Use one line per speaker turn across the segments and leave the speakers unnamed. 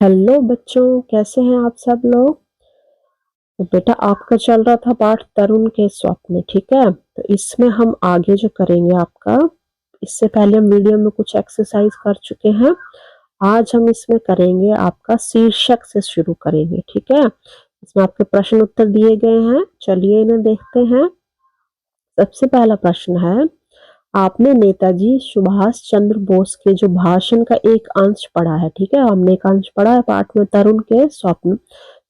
Hello बच्चों, कैसे हैं आप सब लोग। तो बेटा आपका चल रहा था पाठ तरुण के स्वप्न, ठीक है। तो इसमें हम आगे जो करेंगे आपका, इससे पहले हम वीडियो में कुछ एक्सरसाइज कर चुके हैं। आज हम इसमें करेंगे आपका शीर्षक से शुरू करेंगे, ठीक है। इसमें आपके प्रश्न उत्तर दिए गए हैं, चलिए इन्हें देखते हैं। सबसे पहला प्रश्न है, आपने नेताजी सुभाष चंद्र बोस के जो भाषण का एक अंश पढ़ा है, ठीक है। हमने एक अंश पढ़ा है पाठ में, तरुण के स्वप्न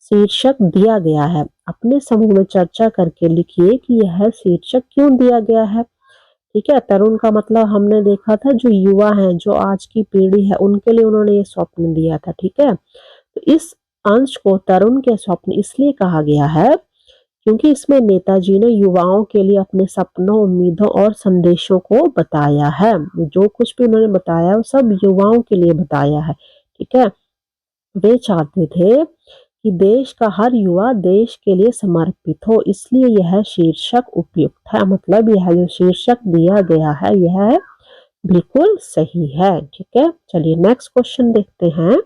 शीर्षक दिया गया है। अपने समूह में चर्चा करके लिखिए कि यह शीर्षक क्यों दिया गया है, ठीक है। तरुण का मतलब हमने देखा था जो युवा हैं, जो आज की पीढ़ी है, उनके लिए उन्होंने ये स्वप्न दिया था, ठीक है। तो इस अंश को तरुण के स्वप्न इसलिए कहा गया है क्योंकि इसमें नेताजी ने युवाओं के लिए अपने सपनों, उम्मीदों और संदेशों को बताया है। जो कुछ भी उन्होंने बताया वो सब युवाओं के लिए बताया है, ठीक है। वे चाहते थे कि देश का हर युवा देश के लिए समर्पित हो, इसलिए यह शीर्षक उपयुक्त है। मतलब यह जो शीर्षक दिया गया है यह बिल्कुल सही है, ठीक है। चलिए नेक्स्ट क्वेश्चन देखते हैं।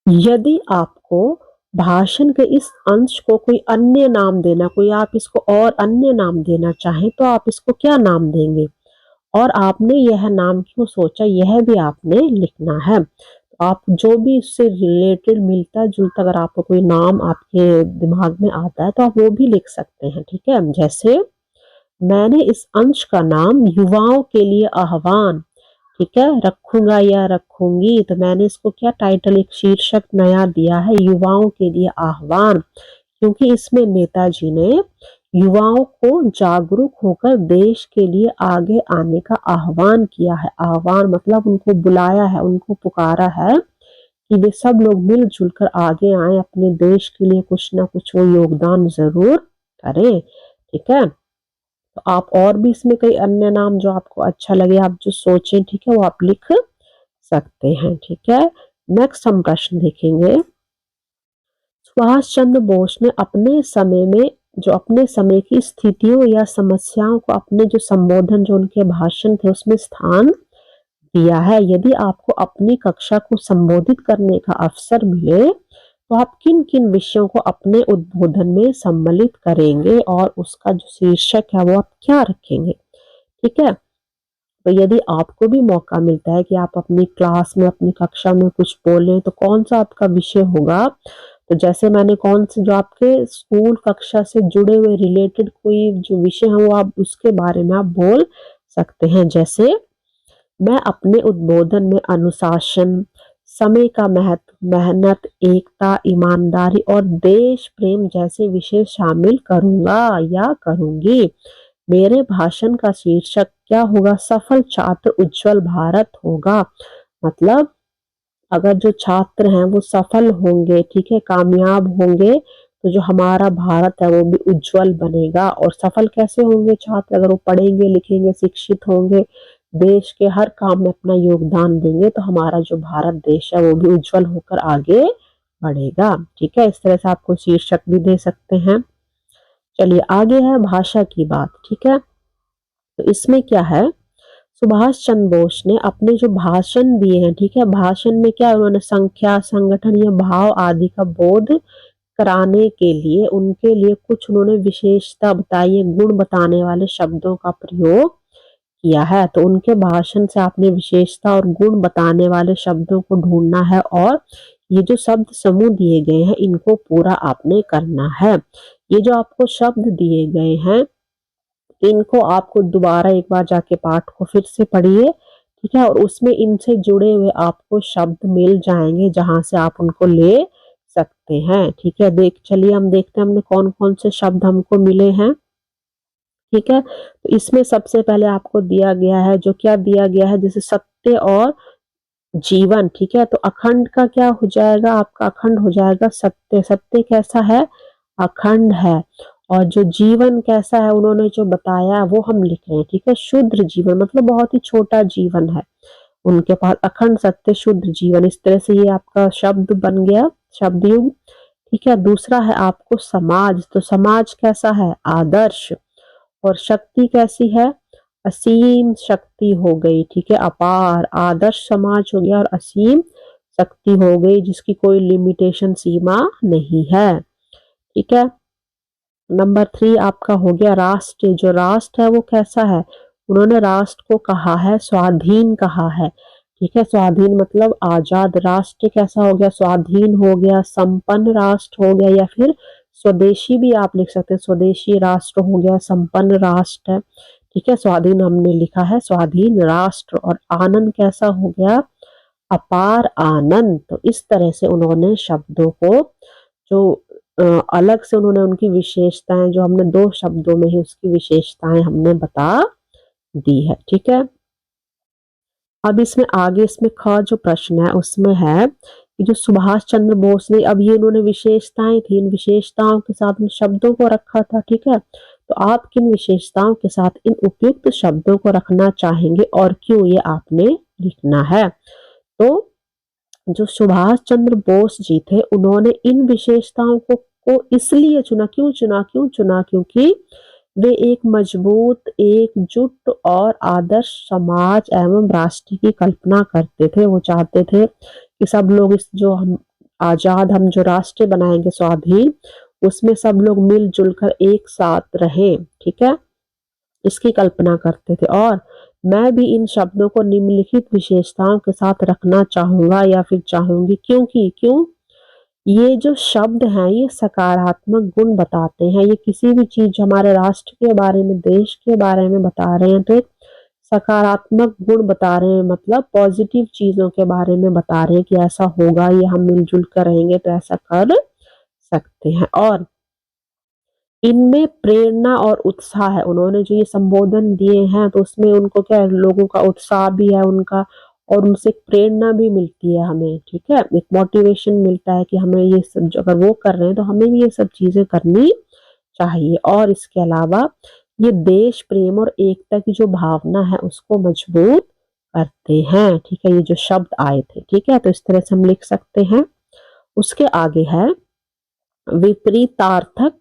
यदि आपको भाषण के इस अंश को कोई अन्य नाम देना, कोई आप इसको और अन्य नाम देना चाहें तो आप इसको क्या नाम देंगे, और आपने यह नाम क्यों सोचा, यह भी आपने लिखना है। तो आप जो भी इससे रिलेटेड मिलता जुलता अगर आपको कोई नाम आपके दिमाग में आता है तो आप वो भी लिख सकते हैं, ठीक है। जैसे मैंने इस अंश का नाम युवाओं के लिए आह्वान, ठीक है, रखूंगा या रखूंगी। तो मैंने इसको क्या टाइटल, एक शीर्षक नया दिया है, युवाओं के लिए आह्वान, क्योंकि इसमें नेताजी ने युवाओं को जागरूक होकर देश के लिए आगे आने का आह्वान किया है। आह्वान मतलब उनको बुलाया है, उनको पुकारा है कि वे सब लोग मिलजुल कर आगे आए, अपने देश के लिए कुछ ना कुछ वो योगदान जरूर करें, ठीक है। तो आप और भी इसमें कई अन्य नाम जो आपको अच्छा लगे, आप जो सोचें, ठीक है, वो आप लिख सकते हैं, ठीक है। नेक्स्ट हम प्रश्न देखेंगे। सुभाष चंद्र बोस ने अपने समय में जो अपने समय की स्थितियों या समस्याओं को अपने जो संबोधन, जो उनके भाषण थे उसमें स्थान दिया है। यदि आपको अपनी कक्षा को संबोधित करने का अवसर मिले तो आप किन किन विषयों को अपने उद्बोधन में सम्मिलित करेंगे और उसका जो शीर्षक है वो आप क्या रखेंगे, ठीक है। तो यदि आपको भी मौका मिलता है कि आप अपनी क्लास में, अपनी कक्षा में कुछ बोलें, तो कौन सा आपका विषय होगा। तो जैसे मैंने कौन से जो आपके स्कूल कक्षा से जुड़े हुए रिलेटेड कोई जो विषय है वो आप उसके बारे में आप बोल सकते हैं। जैसे मैं अपने उद्बोधन में अनुशासन, समय का महत्व, मेहनत, एकता, ईमानदारी और देश प्रेम जैसे विषय शामिल करूंगा या करूंगी। मेरे भाषण का शीर्षक क्या होगा, सफल छात्र उज्जवल भारत होगा। मतलब अगर जो छात्र हैं वो सफल होंगे, ठीक है, कामयाब होंगे, तो जो हमारा भारत है वो भी उज्जवल बनेगा। और सफल कैसे होंगे छात्र, अगर वो पढ़ेंगे, लिखेंगे, शिक्षित होंगे, देश के हर काम में अपना योगदान देंगे, तो हमारा जो भारत देश है वो भी उज्जवल होकर आगे बढ़ेगा, ठीक है। इस तरह से आपको शीर्षक भी दे सकते हैं। चलिए आगे है भाषा की बात, ठीक है। तो इसमें क्या है, सुभाष चंद्र बोस ने अपने जो भाषण दिए हैं, ठीक है, भाषण में क्या उन्होंने संख्या, संगठन या भाव आदि का बोध कराने के लिए उनके लिए कुछ उन्होंने विशेषता बताई, गुण बताने वाले शब्दों का प्रयोग किया है। तो उनके भाषण से आपने विशेषता और गुण बताने वाले शब्दों को ढूंढना है और ये जो शब्द समूह दिए गए हैं इनको पूरा आपने करना है। ये जो आपको शब्द दिए गए हैं इनको आपको दोबारा एक बार जाके पाठ को फिर से पढ़िए, ठीक है, और उसमें इनसे जुड़े हुए आपको शब्द मिल जाएंगे जहां से आप उनको ले सकते हैं, ठीक है। चलिए हम देखते हैं हमने कौन कौन से शब्द हमको मिले हैं, ठीक है। तो इसमें सबसे पहले आपको दिया गया है, जो क्या दिया गया है, जैसे सत्य और जीवन, ठीक है। तो अखंड का क्या हो जाएगा, आपका अखंड हो जाएगा सत्य। सत्य कैसा है, अखंड है। और जो जीवन कैसा है उन्होंने जो बताया वो हम लिख रहे हैं, ठीक है। शुद्र जीवन मतलब बहुत ही छोटा जीवन है उनके पास, अखंड सत्य शुद्ध जीवन, इस तरह से ये आपका शब्द बन गया, शब्द युग, ठीक है। दूसरा है आपको समाज, तो समाज कैसा है, आदर्श। और शक्ति कैसी है, असीम शक्ति हो गई, ठीक है, अपार। आदर्श समाज हो गया और असीम शक्ति हो गई जिसकी कोई लिमिटेशन सीमा नहीं है। ठीक है। नंबर 3 आपका हो गया राष्ट्र। जो राष्ट्र है वो कैसा है? उन्होंने राष्ट्र को कहा है स्वाधीन कहा है। ठीक है, स्वाधीन मतलब आजाद। राष्ट्र कैसा हो गया? स्वाधीन हो गया, संपन्न राष्ट्र हो गया, या फिर स्वदेशी भी आप लिख सकते हैं। स्वदेशी राष्ट्र हो गया, संपन्न राष्ट्र है। ठीक है, स्वाधीन हमने लिखा है, स्वाधीन राष्ट्र। और आनंद कैसा हो गया? अपार आनंद। तो इस तरह से उन्होंने शब्दों को जो अलग से उन्होंने उनकी विशेषताएं, जो हमने 2 शब्दों में ही उसकी विशेषताएं हमने बता दी है। ठीक है। अब इसमें आगे इसमें ख जो प्रश्न है उसमें है कि जो सुभाष चंद्र बोस ने, अब ये उन्होंने विशेषताएं थी, इन विशेषताओं के साथ उन शब्दों को रखा था। ठीक है, तो आप किन विशेषताओं के साथ इन उपयुक्त शब्दों को रखना चाहेंगे और क्यों, ये आपने लिखना है। तो जो सुभाष चंद्र बोस जी थे उन्होंने इन विशेषताओं को इसलिए चुना, क्यों चुना, क्योंकि वे एक मजबूत, एकजुट और आदर्श समाज एवं राष्ट्र की कल्पना करते थे। वो चाहते थे कि सब लोग इस जो हम आजाद, हम जो राष्ट्र बनाएंगे स्वाधीन, उसमें सब लोग मिलजुल कर एक साथ रहें। ठीक है, इसकी कल्पना करते थे। और मैं भी इन शब्दों को निम्नलिखित विशेषताओं के साथ रखना चाहूंगा या फिर चाहूंगी, क्योंकि क्यों ये जो शब्द हैं ये सकारात्मक गुण बताते हैं। ये किसी भी चीज जो हमारे राष्ट्र के बारे में, देश के बारे में बता रहे हैं, तो एक सकारात्मक गुण बता रहे हैं, मतलब पॉजिटिव चीजों के बारे में बता रहे हैं कि ऐसा होगा, ये हम मिलजुल कर रहेंगे तो ऐसा कर सकते हैं। और इनमें प्रेरणा और उत्साह है। उन्होंने जो ये संबोधन दिए हैं तो उसमें उनको क्या है, लोगों का उत्साह भी है उनका, और उनसे प्रेरणा भी मिलती है हमें। ठीक है, एक मोटिवेशन मिलता है कि हमें ये सब, अगर वो कर रहे हैं तो हमें भी ये सब चीजें करनी चाहिए। और इसके अलावा ये देश प्रेम और एकता की जो भावना है उसको मजबूत करते हैं। ठीक है, ये जो शब्द आए थे। ठीक है, तो इस तरह से हम लिख सकते हैं। उसके आगे है विपरीतार्थक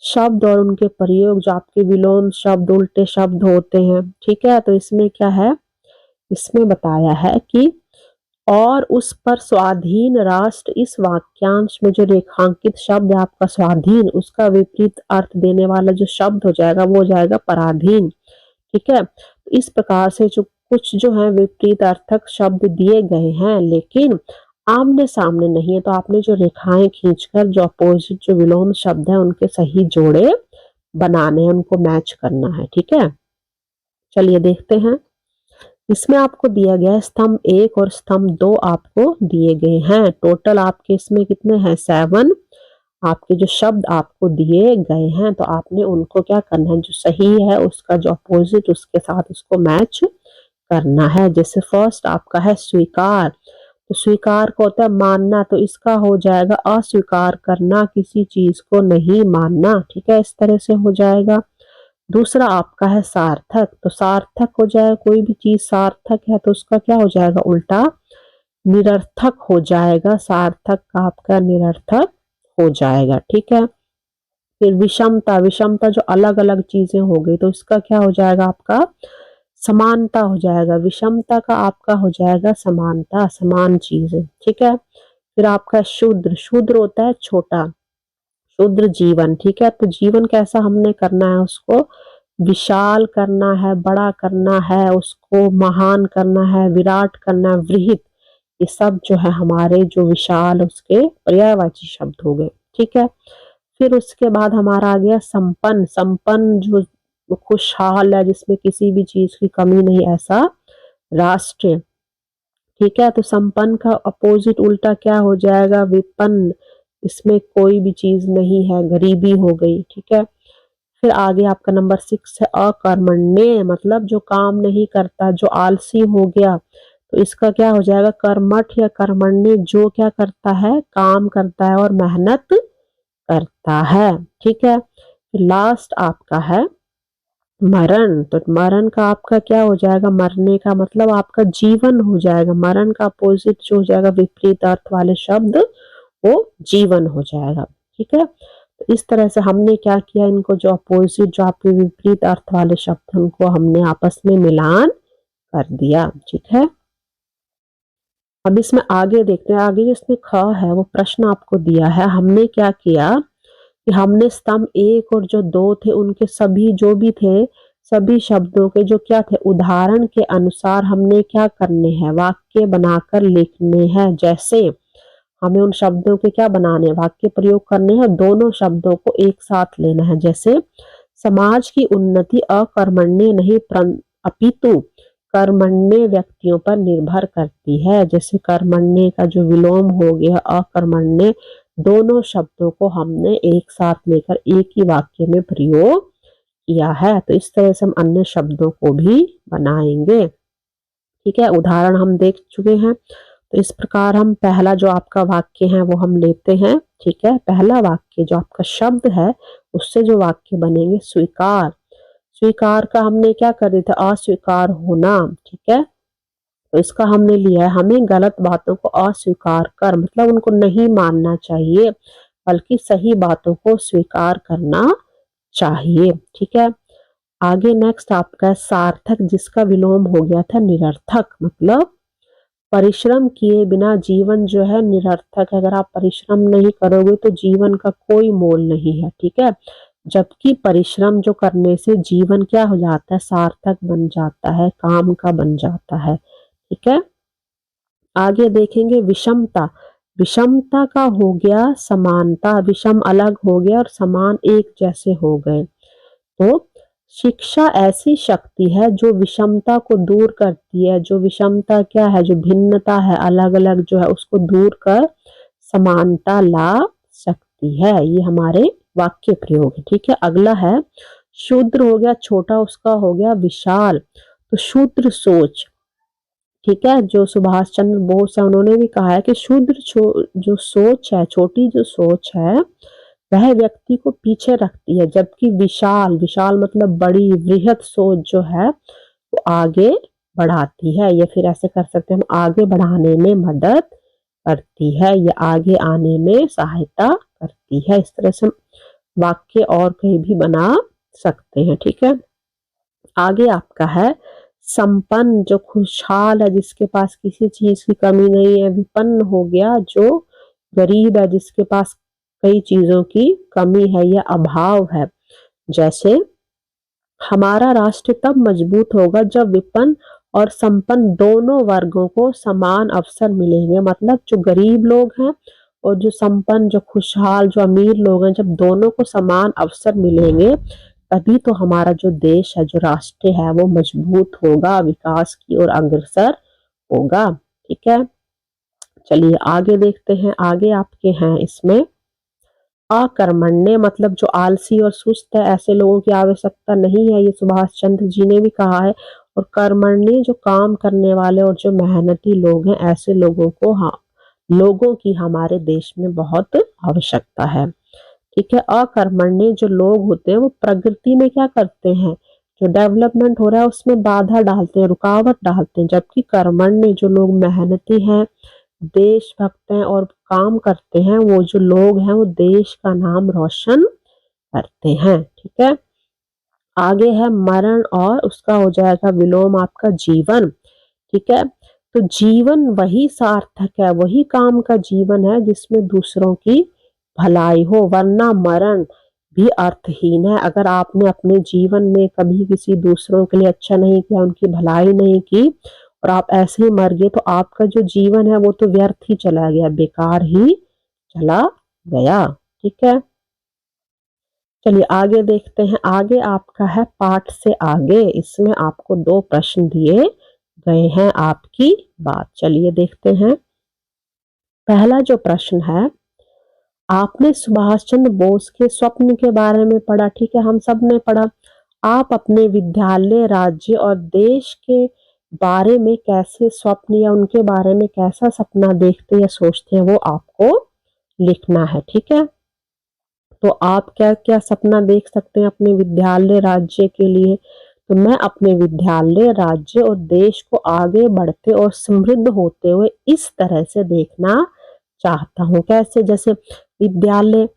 शब्द और उनके प्रयोग, जो आपके विलोम शब्द, उल्टे शब्द होते हैं। ठीक है, तो इसमें क्या है, इसमें बताया है कि और उस पर स्वाधीन राष्ट्र, इस वाक्यांश में जो रेखांकित शब्द है आपका स्वाधीन, उसका विपरीत अर्थ देने वाला जो शब्द हो जाएगा वो हो जाएगा पराधीन। ठीक है, तो इस प्रकार से जो कुछ जो है विपरीत अर्थक शब्द दिए गए हैं, लेकिन आमने सामने नहीं है, तो आपने जो रेखाएं खींचकर जो अपोजिट जो विलोम शब्द है उनके सही जोड़े बनाने हैं, उनको मैच करना है। ठीक है, चलिए देखते हैं। इसमें आपको दिया गया है स्तंभ 1 और स्तंभ 2 आपको दिए गए हैं। टोटल आपके इसमें कितने हैं? 7 आपके जो शब्द आपको दिए गए हैं, तो आपने उनको क्या करना है, जो सही है उसका जो अपोजिट उसके साथ उसको मैच करना है। जैसे फर्स्ट आपका है स्वीकार, तो स्वीकार को होता है मानना, तो इसका हो जाएगा अस्वीकार करना, किसी चीज को नहीं मानना। ठीक है, इस तरह से हो जाएगा। दूसरा आपका है सार्थक, तो सार्थक हो जाएगा, कोई भी चीज सार्थक है तो उसका क्या हो जाएगा, उल्टा निरर्थक हो जाएगा। सार्थक का आपका निरर्थक हो जाएगा। ठीक है, फिर विषमता, विषमता जो अलग अलग चीजें हो गई तो इसका क्या हो जाएगा, आपका समानता हो जाएगा। विषमता का आपका हो जाएगा समानता, समान चीजें। ठीक है, फिर आपका शूद्र, शूद्र होता है छोटा, शूद्र जीवन। ठीक है, तो जीवन कैसा हमने करना है, उसको विशाल करना है, बड़ा करना है, उसको महान करना है, विराट करना है, वृहित, ये सब जो है हमारे जो विशाल उसके पर्यायवाची शब्द हो गए। ठीक है, फिर उसके बाद हमारा आ गया संपन्न, संपन्न जो खुशहाल है, जिसमें किसी भी चीज की कमी नहीं, ऐसा राष्ट्र। ठीक है, तो संपन्न का अपोजिट उल्टा क्या हो जाएगा, विपन्न, इसमें कोई भी चीज नहीं है, गरीबी हो गई। ठीक है, फिर आगे आपका नंबर 6 है अकर्मण्य, मतलब जो काम नहीं करता, जो आलसी हो गया, तो इसका क्या हो जाएगा, कर्मठ या कर्मण्य, जो क्या करता है, काम करता है और मेहनत करता है। ठीक है, लास्ट आपका है मरण, तो मरण का आपका क्या हो जाएगा, मरने का मतलब आपका जीवन हो जाएगा। मरण का अपोजिट जो हो जाएगा विपरीत अर्थ वाले शब्द, वो जीवन हो जाएगा। ठीक है, तो इस तरह से हमने क्या किया, इनको जो अपोजिट जो आपके विपरीत अर्थ वाले शब्द उनको हमने आपस में मिलान कर दिया। ठीक है, अब इसमें आगे देखते हैं, आगे जिसमें ख है वो प्रश्न आपको दिया है। हमने क्या किया कि हमने स्तंभ 1 और जो 2 थे उनके सभी जो भी थे, सभी शब्दों के जो क्या थे उदाहरण के अनुसार हमने क्या करने हैं, वाक्य बनाकर लिखने हैं। जैसे हमें उन शब्दों के क्या बनाने हैं, वाक्य प्रयोग करने हैं, दोनों शब्दों को एक साथ लेना है। जैसे समाज की उन्नति अकर्मण्य नहीं अपितु कर्मण्य व्यक्तियों पर निर्भर करती है। जैसे कर्मण्य का जो विलोम हो गया अकर्मण्य, दोनों शब्दों को हमने एक साथ लेकर एक ही वाक्य में प्रयोग किया है। तो इस तरह से हम अन्य शब्दों को भी बनाएंगे। ठीक है, उदाहरण हम देख चुके हैं। तो इस प्रकार हम पहला जो आपका वाक्य है वो हम लेते हैं। ठीक है, पहला वाक्य जो आपका शब्द है उससे जो वाक्य बनेंगे, स्वीकार। स्वीकार का हमने क्या कर दिया था, अस्वीकार होना। ठीक है, तो इसका हमने लिया है, हमें गलत बातों को अस्वीकार कर, मतलब उनको नहीं मानना चाहिए, बल्कि सही बातों को स्वीकार करना चाहिए। ठीक है, आगे नेक्स्ट आपका है सार्थक, जिसका विलोम हो गया था निरर्थक, मतलब परिश्रम किए बिना जीवन जो है निरर्थक है। अगर आप परिश्रम नहीं करोगे तो जीवन का कोई मोल नहीं है। ठीक है, जबकि परिश्रम जो करने से जीवन क्या हो जाता है, सार्थक बन जाता है, काम का बन जाता है। ठीक है, आगे देखेंगे विषमता। विषमता का हो गया समानता, विषम अलग हो गया और समान एक जैसे हो गए। तो शिक्षा ऐसी शक्ति है जो विषमता को दूर करती है। जो विषमता क्या है, जो भिन्नता है, अलग अलग जो है उसको दूर कर समानता ला सकती है। ये हमारे वाक्य प्रयोग है। ठीक है, अगला है शूद्र, हो गया छोटा, उसका हो गया विशाल। तो शूद्र सोच। ठीक है, जो सुभाष चंद्र बोस है उन्होंने भी कहा है कि शूद्र जो सोच है, छोटी जो सोच है वह व्यक्ति को पीछे रखती है, जबकि विशाल, विशाल मतलब बड़ी वृहद सोच जो है वो आगे बढ़ाती है। या फिर ऐसे कर सकते हैं हम, आगे बढ़ाने में मदद करती है या आगे आने में सहायता करती है। इस तरह से हम वाक्य और कहीं भी बना सकते हैं। ठीक है, आगे आपका है संपन्न, जो खुशहाल है, जिसके पास किसी चीज की कमी नहीं है। विपन्न हो गया जो गरीब है, जिसके पास कई चीजों की कमी है या अभाव है। जैसे हमारा राष्ट्र तब मजबूत होगा जब विपन्न और संपन्न दोनों वर्गों को समान अवसर मिलेंगे। मतलब जो गरीब लोग हैं और जो संपन्न, जो खुशहाल, जो अमीर लोग हैं, जब दोनों को समान अवसर मिलेंगे तभी तो हमारा जो देश है, जो राष्ट्र है वो मजबूत होगा, विकास की ओर अग्रसर होगा। ठीक है, चलिए आगे देखते हैं। आगे आपके हैं इसमें अकर्मण्य, मतलब जो आलसी और सुस्त है, ऐसे लोगों की आवश्यकता नहीं है, ये सुभाष चंद्र जी ने भी कहा है। और कर्मण्य, जो काम करने वाले और जो मेहनती लोग हैं, ऐसे लोगों को, हाँ, लोगों की हमारे देश में बहुत आवश्यकता है। ठीक है, अकर्मण्य जो लोग होते हैं वो प्रगति में क्या करते हैं, जो डेवलपमेंट हो रहा है उसमें बाधा डालते हैं, रुकावट डालते हैं। जबकि कर्मण्य जो लोग मेहनती हैं, देशभक्त हैं और काम करते हैं, वो जो लोग हैं वो देश का नाम रोशन करते हैं। ठीक है, आगे है मरण और उसका हो जाएगा विलोम आपका जीवन। ठीक है, तो जीवन वही सार्थक है, वही काम का जीवन है जिसमें दूसरों की भलाई हो, वरना मरण भी अर्थहीन है। अगर आपने अपने जीवन में कभी किसी दूसरों के लिए अच्छा नहीं किया, उनकी भलाई नहीं की और आप ऐसे ही मर गए, तो आपका जो जीवन है वो तो व्यर्थ ही चला गया, बेकार ही चला गया। ठीक है, चलिए आगे देखते हैं। आगे आपका है पाठ से आगे, इसमें आपको 2 प्रश्न दिए गए हैं आपकी बात। चलिए देखते हैं। पहला जो प्रश्न है, आपने सुभाष चंद्र बोस के स्वप्न के बारे में पढ़ा। ठीक है, हम सब ने पढ़ा। आप अपने विद्यालय, राज्य और देश के बारे में कैसे स्वप्न या उनके बारे में कैसा सपना देखते या सोचते हैं वो आपको लिखना है। ठीक है, तो आप क्या क्या सपना देख सकते हैं अपने विद्यालय, राज्य के लिए। तो मैं अपने विद्यालय, राज्य और देश को आगे बढ़ते और समृद्ध होते हुए इस तरह से देखना चाहता हूँ। कैसे, जैसे विद्यालय,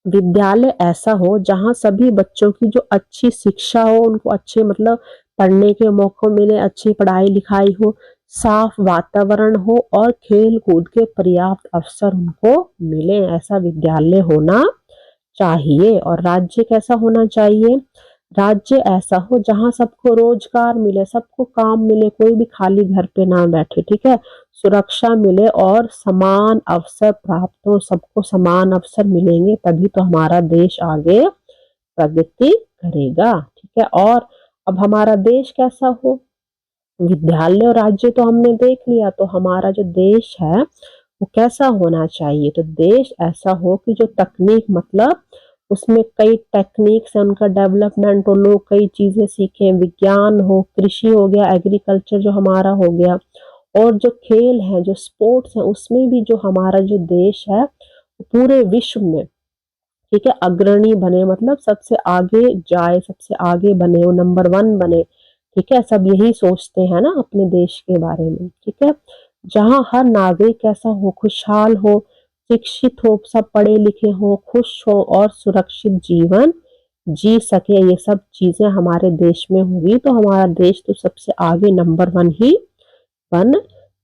विद्यालय ऐसा हो जहाँ सभी बच्चों की जो अच्छी शिक्षा हो, उनको अच्छे मतलब पढ़ने के मौके मिले, अच्छी पढ़ाई लिखाई हो, साफ वातावरण हो और खेल कूद के पर्याप्त अवसर उनको मिले, ऐसा विद्यालय होना चाहिए। और राज्य कैसा होना चाहिए? राज्य ऐसा हो जहां सबको रोजगार मिले, सबको काम मिले, कोई भी खाली घर पे ना बैठे, ठीक है। सुरक्षा मिले और समान अवसर प्राप्त हो, सबको समान अवसर मिलेंगे तभी तो हमारा देश आगे प्रगति करेगा, ठीक है। और अब हमारा देश कैसा हो? विद्यालय और राज्य तो हमने देख लिया, तो हमारा जो देश है वो कैसा होना चाहिए? तो देश ऐसा हो कि जो तकनीक, मतलब उसमें कई टेक्निक से उनका डेवलपमेंट हो, लोग कई चीजें सीखें, विज्ञान हो, कृषि हो गया, एग्रीकल्चर जो हमारा हो गया, और जो खेल है, जो स्पोर्ट्स है, उसमें भी जो हमारा जो देश है वो पूरे विश्व में, ठीक है, अग्रणी बने, मतलब सबसे आगे जाए, सबसे आगे बने, वो नंबर वन बने, ठीक है। सब यही सोचते हैं ना अपने देश के बारे में, ठीक है। जहां हर नागरिक कैसा हो? खुशहाल हो, शिक्षित हो, सब पढ़े लिखे हो, खुश हो और सुरक्षित जीवन जी सके, ये सब चीजें हमारे देश में होगी तो हमारा देश तो सबसे आगे नंबर वन ही बन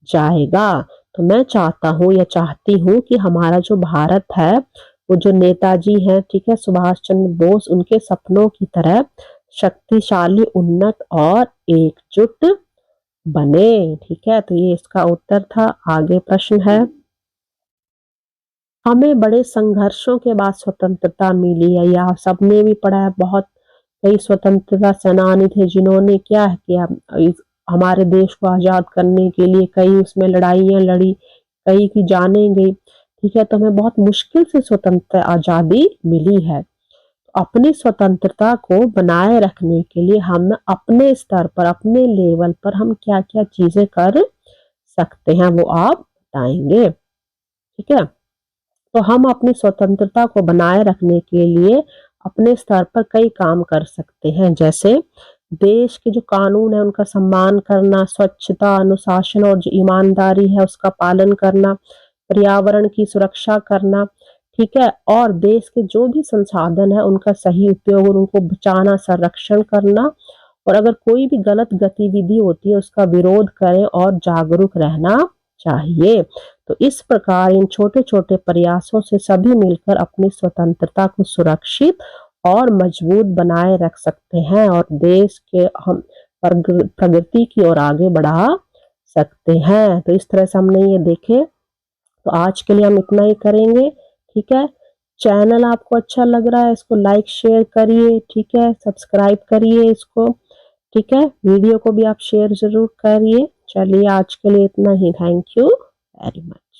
जाएगा। तो मैं चाहता हूँ या चाहती हूँ कि हमारा जो भारत है, वो जो नेताजी हैं, ठीक है, सुभाष चंद्र बोस, उनके सपनों की तरह शक्तिशाली, उन्नत और एकजुट बने, ठीक है। तो ये इसका उत्तर था। आगे प्रश्न है, हमें बड़े संघर्षों के बाद स्वतंत्रता मिली है, या सबने भी पढ़ा है, बहुत कई स्वतंत्रता सेनानी थे जिन्होंने क्या किया, हमारे देश को आजाद करने के लिए कई उसमें लड़ाइयां लड़ी, कई की जानें गई, ठीक है। तो हमें बहुत मुश्किल से स्वतंत्र आजादी मिली है। अपनी स्वतंत्रता को बनाए रखने के लिए हम अपने स्तर पर, अपने लेवल पर हम क्या क्या चीजें कर सकते हैं वो आप बताएंगे, ठीक है। तो हम अपनी स्वतंत्रता को बनाए रखने के लिए अपने स्तर पर कई काम कर सकते हैं, जैसे देश के जो कानून है उनका सम्मान करना, स्वच्छता, अनुशासन और जो ईमानदारी है उसका पालन करना, पर्यावरण की सुरक्षा करना, ठीक है। और देश के जो भी संसाधन है उनका सही उपयोग और उनको बचाना, संरक्षण करना, और अगर कोई भी गलत गतिविधि होती है उसका विरोध करें और जागरूक रहना चाहिए। तो इस प्रकार इन छोटे छोटे प्रयासों से सभी मिलकर अपनी स्वतंत्रता को सुरक्षित और मजबूत बनाए रख सकते हैं और देश के हम प्रगति की ओर आगे बढ़ा सकते हैं। तो इस तरह से हमने ये देखे। तो आज के लिए हम इतना ही करेंगे, ठीक है। चैनल आपको अच्छा लग रहा है, इसको लाइक शेयर करिए, ठीक है, सब्सक्राइब करिए इसको, ठीक है। वीडियो को भी आप शेयर जरूर करिए। चलिए आज के लिए इतना ही। Thank you very much.